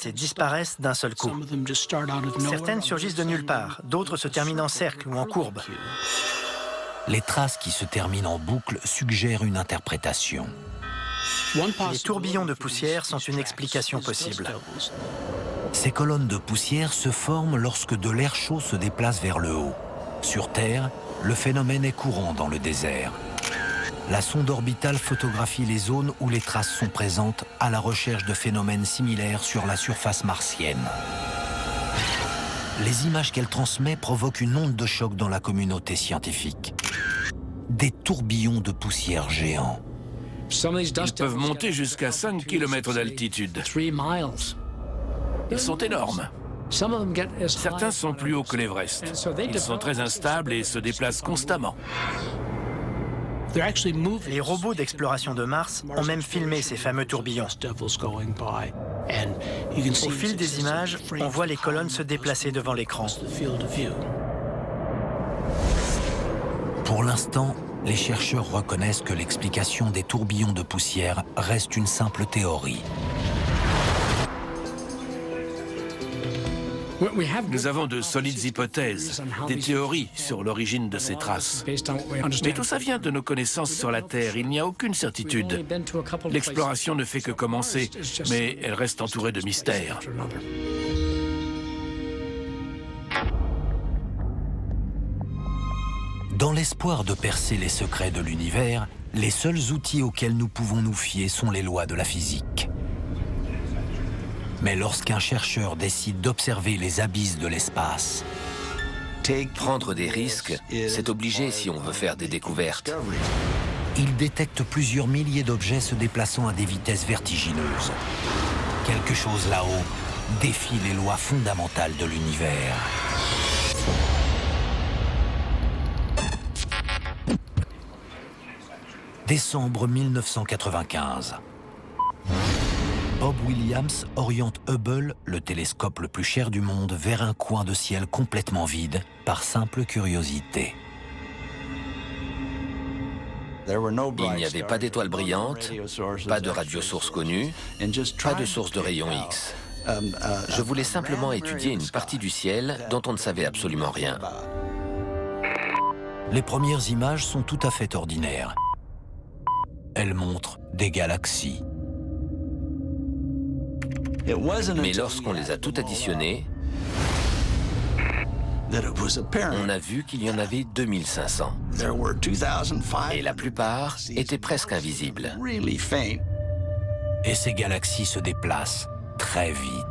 et disparaissent d'un seul coup. Certaines surgissent de nulle part, d'autres se terminent en cercle ou en courbe. Les traces qui se terminent en boucle suggèrent une interprétation. Les tourbillons de poussière sont une explication possible. Ces colonnes de poussière se forment lorsque de l'air chaud se déplace vers le haut. Sur Terre, le phénomène est courant dans le désert. La sonde orbitale photographie les zones où les traces sont présentes à la recherche de phénomènes similaires sur la surface martienne. Les images qu'elle transmet provoquent une onde de choc dans la communauté scientifique. Des tourbillons de poussière géants. Ils peuvent monter jusqu'à 5 km d'altitude. Ils sont énormes. Certains sont plus hauts que l'Everest. Ils sont très instables et se déplacent constamment. Les robots d'exploration de Mars ont même filmé ces fameux tourbillons. Au fil des images, on voit les colonnes se déplacer devant l'écran. Pour l'instant, les chercheurs reconnaissent que l'explication des tourbillons de poussière reste une simple théorie. Nous avons de solides hypothèses, des théories sur l'origine de ces traces. Mais tout ça vient de nos connaissances sur la Terre. Il n'y a aucune certitude. L'exploration ne fait que commencer, mais elle reste entourée de mystères. Dans l'espoir de percer les secrets de l'univers, les seuls outils auxquels nous pouvons nous fier sont les lois de la physique. Mais lorsqu'un chercheur décide d'observer les abysses de l'espace, Prendre des risques, c'est obligé si on veut faire des découvertes. il détecte plusieurs milliers d'objets se déplaçant à des vitesses vertigineuses. Quelque chose là-haut défie les lois fondamentales de l'univers. Décembre 1995. Bob Williams oriente Hubble, le télescope le plus cher du monde, vers un coin de ciel complètement vide, par simple curiosité. Il n'y avait pas d'étoiles brillantes, pas de radiosource connue, pas de source de rayons X. Je voulais simplement étudier une partie du ciel dont on ne savait absolument rien. Les premières images sont tout à fait ordinaires. Elles montrent des galaxies. Mais lorsqu'on les a toutes additionnées, on a vu qu'il y en avait 2500. Et la plupart étaient presque invisibles. Et ces galaxies se déplacent très vite.